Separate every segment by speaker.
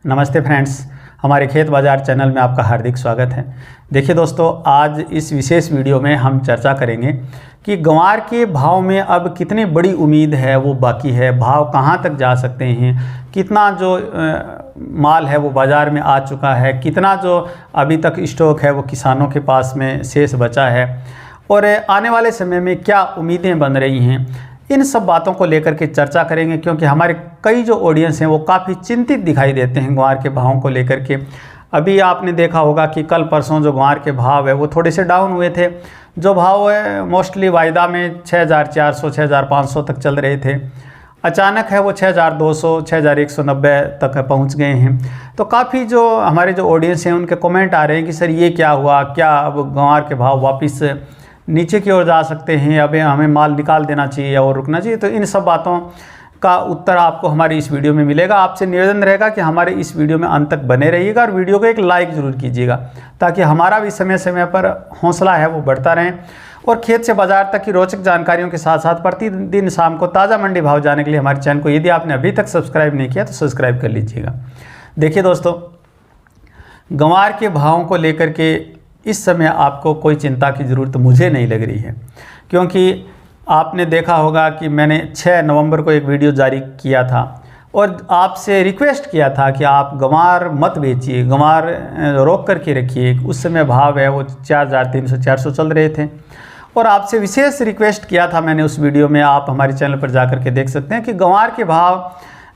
Speaker 1: नमस्ते फ्रेंड्स, हमारे खेत बाज़ार चैनल में आपका हार्दिक स्वागत है। देखिए दोस्तों, आज इस विशेष वीडियो में हम चर्चा करेंगे कि ग्वार के भाव में अब कितनी बड़ी उम्मीद है वो बाकी है, भाव कहाँ तक जा सकते हैं, कितना जो माल है वो बाज़ार में आ चुका है, कितना जो अभी तक स्टॉक है वो किसानों के पास में शेष बचा है और आने वाले समय में क्या उम्मीदें बन रही हैं। इन सब बातों को लेकर के चर्चा करेंगे, क्योंकि हमारे कई जो ऑडियंस हैं वो काफ़ी चिंतित दिखाई देते हैं ग्वार के भावों को लेकर के। अभी आपने देखा होगा कि कल परसों जो ग्वार के भाव है वो थोड़े से डाउन हुए थे। जो भाव है मोस्टली वायदा में 6400 6500 तक चल रहे थे, अचानक है वो 6200 6190 तक पहुंच गए हैं। तो काफ़ी जो हमारे जो ऑडियंस हैं उनके कमेंट आ रहे हैं कि सर ये क्या हुआ, क्या अब ग्वार के भाव वापस नीचे की ओर जा सकते हैं, अब हमें माल निकाल देना चाहिए और रुकना चाहिए। तो इन सब बातों का उत्तर आपको हमारी इस वीडियो में मिलेगा। आपसे निवेदन रहेगा कि हमारे इस वीडियो में अंत तक बने रहिएगा और वीडियो को एक लाइक ज़रूर कीजिएगा, ताकि हमारा भी समय समय पर हौसला है वो बढ़ता रहे। और खेत से बाजार तक की रोचक जानकारियों के साथ साथ प्रतिदिन शाम को ताज़ा मंडी भाव जानने के लिए हमारे चैनल को यदि आपने अभी तक सब्सक्राइब नहीं किया तो सब्सक्राइब कर लीजिएगा। देखिए दोस्तों, ग्वार के भावों को लेकर के इस समय आपको कोई चिंता की ज़रूरत मुझे नहीं लग रही है, क्योंकि आपने देखा होगा कि मैंने 6 नवंबर को एक वीडियो जारी किया था और आपसे रिक्वेस्ट किया था कि आप ग्वार मत बेचिए, ग्वार रोक करके रखिए। उस समय भाव है वो 4300 400 चल रहे थे और आपसे विशेष रिक्वेस्ट किया था मैंने उस वीडियो में। आप हमारे चैनल पर जा कर के देख सकते हैं कि ग्वार के भाव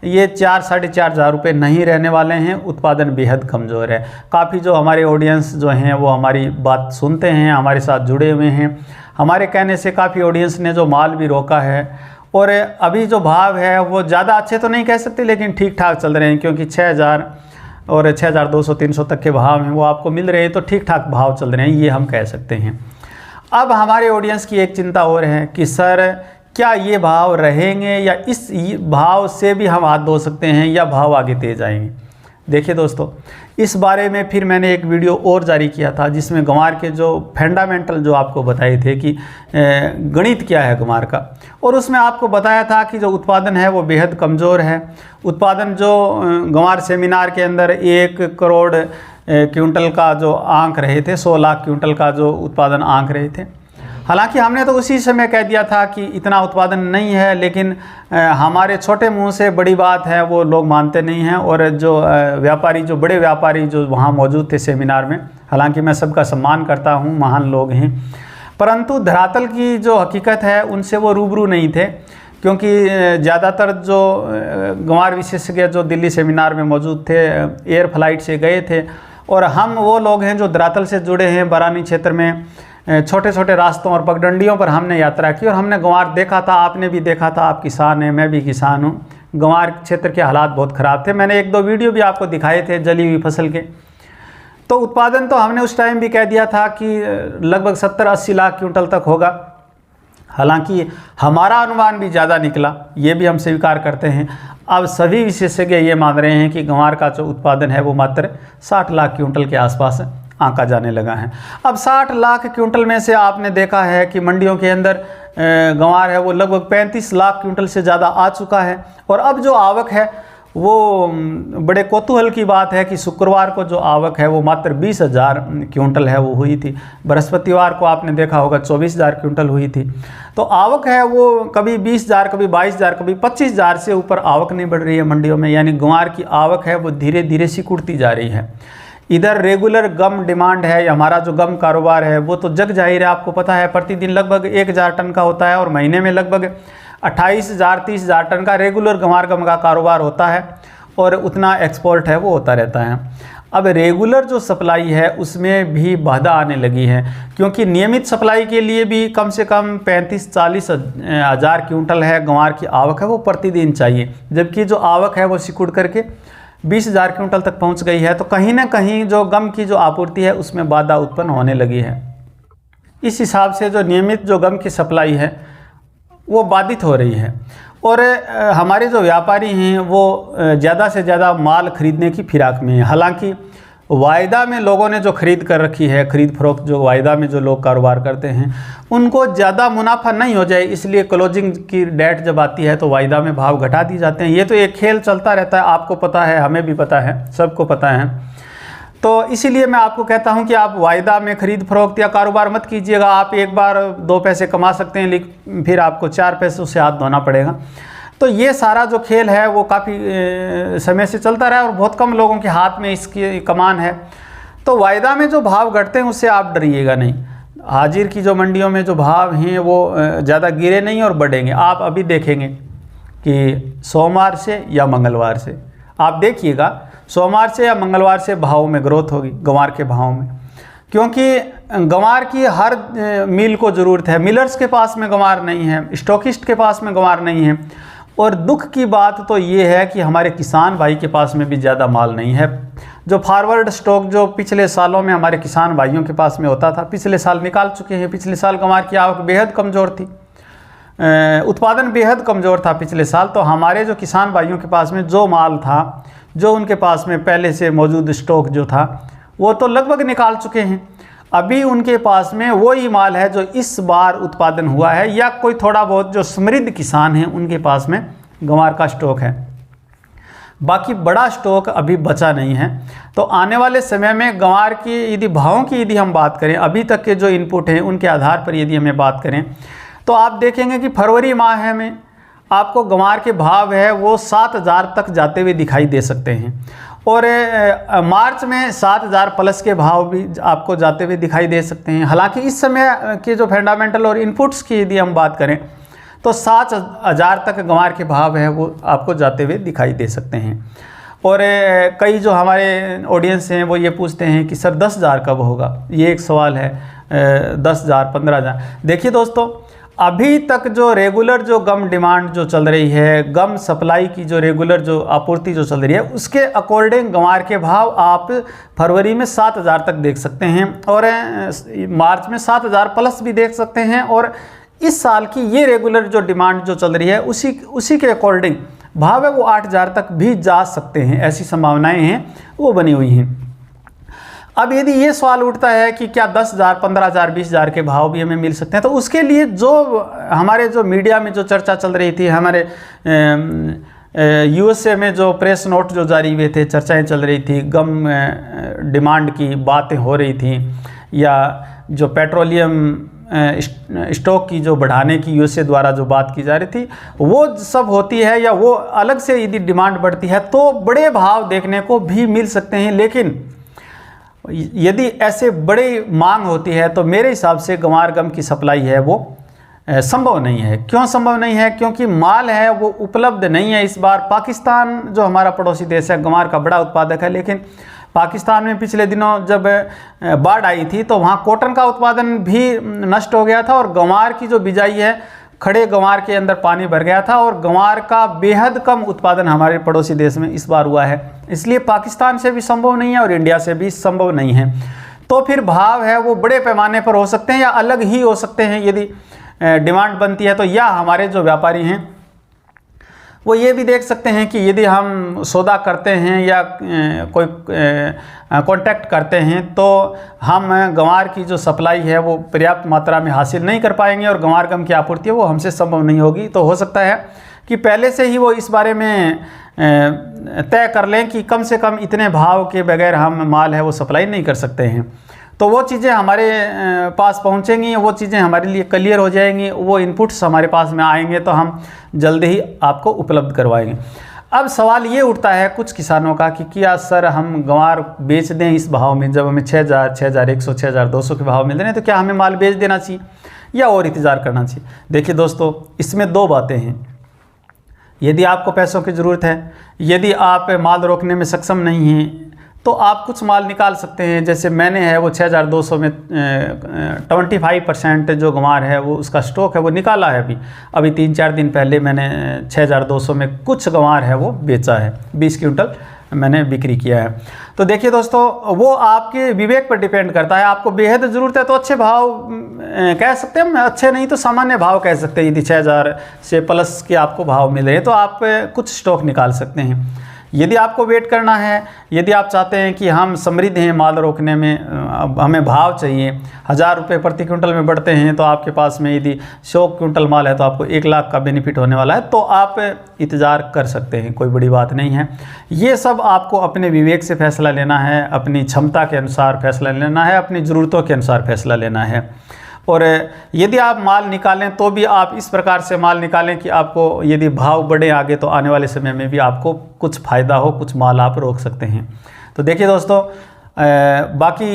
Speaker 1: ये 4 साढ़े 4 हज़ार रुपये नहीं रहने वाले हैं। उत्पादन बेहद कमज़ोर है। काफ़ी जो हमारे ऑडियंस जो हैं वो हमारी बात सुनते हैं, हमारे साथ जुड़े हुए हैं। हमारे कहने से काफ़ी ऑडियंस ने जो माल भी रोका है और अभी जो भाव है वो ज़्यादा अच्छे तो नहीं कह सकते, लेकिन ठीक ठाक चल रहे हैं, क्योंकि 6000 और 6200 300 तक के भाव हैं वो आपको मिल रहे हैं। तो ठीक ठाक भाव चल रहे हैं, ये हम कह सकते हैं। अब हमारे ऑडियंस की एक चिंता और है कि सर क्या ये भाव रहेंगे या इस भाव से भी हम हाथ धो सकते हैं या भाव आगे तेज आएंगे। देखिए दोस्तों, इस बारे में फिर मैंने एक वीडियो और जारी किया था जिसमें ग्वार के जो फंडामेंटल जो आपको बताए थे कि गणित क्या है ग्वार का, और उसमें आपको बताया था कि जो उत्पादन है वो बेहद कमज़ोर है। उत्पादन जो ग्वार सेमिनार के अंदर 1 करोड़ क्विंटल का जो आंक रहे थे, 100 लाख क्विंटल का जो उत्पादन आंक रहे थे। हालांकि हमने तो उसी समय कह दिया था कि इतना उत्पादन नहीं है, लेकिन हमारे छोटे मुंह से बड़ी बात है वो लोग मानते नहीं हैं। और जो व्यापारी, जो बड़े व्यापारी जो वहाँ मौजूद थे सेमिनार में, हालांकि मैं सबका सम्मान करता हूँ, महान लोग हैं, परंतु धरातल की जो हकीकत है उनसे वो रूबरू नहीं थे, क्योंकि ज़्यादातर जो ग्वार विशेषज्ञ जो दिल्ली सेमिनार में मौजूद थे एयर फ्लाइट से गए थे, और हम वो लोग हैं जो धरातल से जुड़े हैं। बरानी क्षेत्र में छोटे छोटे रास्तों और पगडंडियों पर हमने यात्रा की और हमने ग्वार देखा था। आपने भी देखा था, आप किसान हैं, मैं भी किसान हूँ। ग्वार क्षेत्र के हालात बहुत ख़राब थे। मैंने 1-2 वीडियो भी आपको दिखाए थे जली हुई फसल के। तो उत्पादन तो हमने उस टाइम भी कह दिया था कि लगभग 70-80 लाख क्विंटल तक होगा। हालांकि हमारा अनुमान भी ज़्यादा निकला, ये भी हम स्वीकार करते हैं। अब सभी विशेषज्ञ ये मान रहे हैं कि ग्वार का जो उत्पादन है वो मात्र 60 लाख क्विंटल के आसपास आंका जाने लगा है। अब 60 लाख क्विंटल में से आपने देखा है कि मंडियों के अंदर ग्वार है वो लगभग 35 लाख क्विंटल से ज़्यादा आ चुका है। और अब जो आवक है वो बड़े कौतूहल की बात है कि शुक्रवार को जो आवक है वो मात्र 20,000 क्विंटल है वो हुई थी। बृहस्पतिवार को आपने देखा होगा 24,000 क्विंटल हुई थी। तो आवक है वो कभी 20,000, कभी 22,000, कभी 25,000 से ऊपर आवक नहीं बढ़ रही है मंडियों में। यानी ग्वार की आवक है वो धीरे धीरे सिकुड़ती जा रही है। इधर रेगुलर गम डिमांड है, हमारा जो गम कारोबार है वो तो जग जाहिर है, आपको पता है प्रतिदिन लगभग 1,000 टन का होता है और महीने में लगभग 28,000 30,000 टन का रेगुलर गम का कारोबार होता है और उतना एक्सपोर्ट है वो होता रहता है। अब रेगुलर जो सप्लाई है उसमें भी बाधा आने लगी है, क्योंकि नियमित सप्लाई के लिए भी कम से कम 35-40 हज़ार क्विंटल है ग्वार की आवक है वो प्रतिदिन चाहिए, जबकि जो आवक है वो सिकुड़ करके 20,000 क्विंटल तक पहुंच गई है। तो कहीं ना कहीं जो गम की जो आपूर्ति है उसमें बाधा उत्पन्न होने लगी है। इस हिसाब से जो नियमित जो गम की सप्लाई है वो बाधित हो रही है और हमारे जो व्यापारी हैं वो ज़्यादा से ज़्यादा माल खरीदने की फिराक में हैं। हालांकि वायदा में लोगों ने जो खरीद कर रखी है, खरीद फरोख्त जो वायदा में जो लोग कारोबार करते हैं उनको ज़्यादा मुनाफा नहीं हो जाए, इसलिए क्लोजिंग की डेट जब आती है तो वायदा में भाव घटा दी जाते हैं। ये तो एक खेल चलता रहता है, आपको पता है, हमें भी पता है, सबको पता है। तो इसीलिए मैं आपको कहता हूं कि आप वायदा में खरीद फरोख्त या कारोबार मत कीजिएगा। आप एक बार 2 पैसे कमा सकते हैं, लेकिन फिर आपको 4 पैसों से हाथ धोना पड़ेगा। तो ये सारा जो खेल है वो काफ़ी समय से चलता रहा है और बहुत कम लोगों के हाथ में इसकी कमान है। तो वायदा में जो भाव घटते हैं उससे आप डरिएगा नहीं। हाजिर की जो मंडियों में जो भाव हैं वो ज़्यादा गिरे नहीं और बढ़ेंगे। आप अभी देखेंगे कि सोमवार से या मंगलवार से, आप देखिएगा सोमवार से या मंगलवार से भाव में ग्रोथ होगी, गंवार के भाव में, क्योंकि गंवार की हर मिल को ज़रूरत है। मिलर्स के पास में गंवार नहीं है, स्टॉकिस्ट के पास में गंवार नहीं है। और दुख की बात तो ये है कि हमारे किसान भाई के पास में भी ज़्यादा माल नहीं है। जो फॉरवर्ड स्टॉक जो पिछले सालों में हमारे किसान भाइयों के पास में होता था, पिछले साल निकाल चुके हैं। पिछले साल गंवार की आवक बेहद कमज़ोर थी, उत्पादन बेहद कमज़ोर था पिछले साल। तो हमारे जो किसान भाइयों के पास में जो माल था, जो उनके पास में पहले से मौजूद स्टॉक जो था, वो तो लगभग निकाल चुके हैं। अभी उनके पास में वही माल है जो इस बार उत्पादन हुआ है, या कोई थोड़ा बहुत जो समृद्ध किसान हैं उनके पास में गंवार का स्टॉक है। बाकी बड़ा स्टॉक अभी बचा नहीं है। तो आने वाले समय में गंवार की यदि भावों की यदि हम बात करें, अभी तक के जो इनपुट हैं उनके आधार पर यदि हमें बात करें, तो आप देखेंगे कि फरवरी माह में आपको गंवार के भाव है वो 7,000 तक जाते हुए दिखाई दे सकते हैं। और मार्च में 7,000 प्लस के भाव भी आपको जाते हुए दिखाई दे सकते हैं। हालांकि इस समय के जो फंडामेंटल और इनपुट्स की यदि हम बात करें तो 7,000 तक गंवार के भाव है वो आपको जाते हुए दिखाई दे सकते हैं। और कई जो हमारे ऑडियंस हैं वो ये पूछते हैं कि सर 10,000 कब होगा, ये एक सवाल है। 10,000 15,000, देखिए दोस्तों, अभी तक जो रेगुलर जो गम डिमांड जो चल रही है, गम सप्लाई की जो रेगुलर जो आपूर्ति जो चल रही है, उसके अकॉर्डिंग गंवार के भाव आप फरवरी में 7,000 तक देख सकते हैं और मार्च में 7,000 प्लस भी देख सकते हैं। और इस साल की ये रेगुलर जो डिमांड जो चल रही है उसी के अकॉर्डिंग भाव है वो 8,000 तक भी जा सकते हैं। ऐसी संभावनाएँ हैं वो बनी हुई हैं। अब यदि ये सवाल उठता है कि क्या 10,000 15,000 20,000 के भाव भी हमें मिल सकते हैं, तो उसके लिए जो हमारे जो मीडिया में जो चर्चा चल रही थी, हमारे यूएसए में जो प्रेस नोट जो जारी हुए थे, चर्चाएं चल रही थी, गम डिमांड की बातें हो रही थी, या जो पेट्रोलियम स्टॉक की जो बढ़ाने की यूएसए द्वारा जो बात की जा रही थी, वो सब होती है या वो अलग से यदि डिमांड बढ़ती है तो बड़े भाव देखने को भी मिल सकते हैं। लेकिन यदि ऐसे बड़ी मांग होती है तो मेरे हिसाब से गंवार गम की सप्लाई है वो संभव नहीं है। क्यों संभव नहीं है? क्योंकि माल है वो उपलब्ध नहीं है। इस बार पाकिस्तान जो हमारा पड़ोसी देश है गंवार का बड़ा उत्पादक है, लेकिन पाकिस्तान में पिछले दिनों जब बाढ़ आई थी तो वहाँ कॉटन का उत्पादन भी नष्ट हो गया था और गंवार की जो बिजाई है, खड़े गंवार के अंदर पानी भर गया था और गंवार का बेहद कम उत्पादन हमारे पड़ोसी देश में इस बार हुआ है। इसलिए पाकिस्तान से भी संभव नहीं है और इंडिया से भी संभव नहीं है। तो फिर भाव है वो बड़े पैमाने पर हो सकते हैं या अलग ही हो सकते हैं यदि डिमांड बनती है तो। या हमारे जो व्यापारी हैं वो ये भी देख सकते हैं कि यदि हम सौदा करते हैं या कोई कांटेक्ट करते हैं तो हम गंवार की जो सप्लाई है वो पर्याप्त मात्रा में हासिल नहीं कर पाएंगे और गंवार गम की आपूर्ति है वो हमसे संभव नहीं होगी। तो हो सकता है कि पहले से ही वो इस बारे में तय कर लें कि कम से कम इतने भाव के बगैर हम माल है वो सप्लाई नहीं कर सकते हैं। तो वो चीज़ें हमारे पास पहुंचेंगी, वो चीज़ें हमारे लिए क्लियर हो जाएंगी, वो इनपुट्स हमारे पास में आएंगे तो हम जल्द ही आपको उपलब्ध करवाएंगे। अब सवाल ये उठता है कुछ किसानों का कि क्या सर हम गंवार बेच दें इस भाव में, जब हमें 6,000 6,100 6,200 के भाव मिल रहे हैं तो क्या हमें माल बेच देना चाहिए या और इंतज़ार करना चाहिए? देखिए दोस्तों, इसमें दो बातें हैं। यदि आपको पैसों की ज़रूरत है, यदि आप माल रोकने में सक्षम नहीं हैं तो आप कुछ माल निकाल सकते हैं। जैसे मैंने है वो 6,200 में 25% जो गंवार है वो उसका स्टॉक है वो निकाला है। अभी 3-4 दिन पहले मैंने 6,200 में कुछ गंवार है वो बेचा है, 20 क्विंटल मैंने बिक्री किया है। तो देखिए दोस्तों, वो आपके विवेक पर डिपेंड करता है। आपको बेहद ज़रूरत है तो अच्छे भाव कह सकते हैं, अच्छे नहीं तो सामान्य भाव कह सकते हैं। यदि 6,000 से प्लस के आपको भाव मिल रहे हैं तो आप कुछ स्टॉक निकाल सकते हैं। यदि आपको वेट करना है, यदि आप चाहते हैं कि हम समृद्ध हैं माल रोकने में, हमें भाव चाहिए, 1000 रुपये प्रति क्विंटल में बढ़ते हैं, तो आपके पास में यदि 100 क्विंटल माल है तो आपको 1 लाख का बेनिफिट होने वाला है, तो आप इंतज़ार कर सकते हैं, कोई बड़ी बात नहीं है। ये सब आपको अपने विवेक से फैसला लेना है, अपनी क्षमता के अनुसार फैसला लेना है, अपनी ज़रूरतों के अनुसार फैसला लेना है। और यदि आप माल निकालें तो भी आप इस प्रकार से माल निकालें कि आपको यदि भाव बढ़े आगे तो आने वाले समय में भी आपको कुछ फ़ायदा हो, कुछ माल आप रोक सकते हैं। तो देखिए दोस्तों, बाकी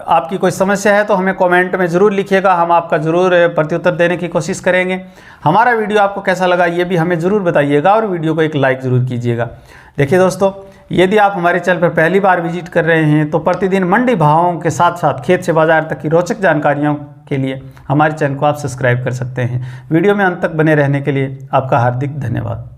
Speaker 1: आपकी कोई समस्या है तो हमें कमेंट में ज़रूर लिखिएगा, हम आपका ज़रूर प्रत्युत्तर देने की कोशिश करेंगे। हमारा वीडियो आपको कैसा लगा ये भी हमें ज़रूर बताइएगा और वीडियो को एक लाइक ज़रूर कीजिएगा। देखिए दोस्तों, यदि आप हमारे चैनल पर पहली बार विजिट कर रहे हैं तो प्रतिदिन मंडी भावों के साथ साथ खेत से बाजार तक की रोचक जानकारियों के लिए हमारे चैनल को आप सब्सक्राइब कर सकते हैं। वीडियो में अंत तक बने रहने के लिए आपका हार्दिक धन्यवाद।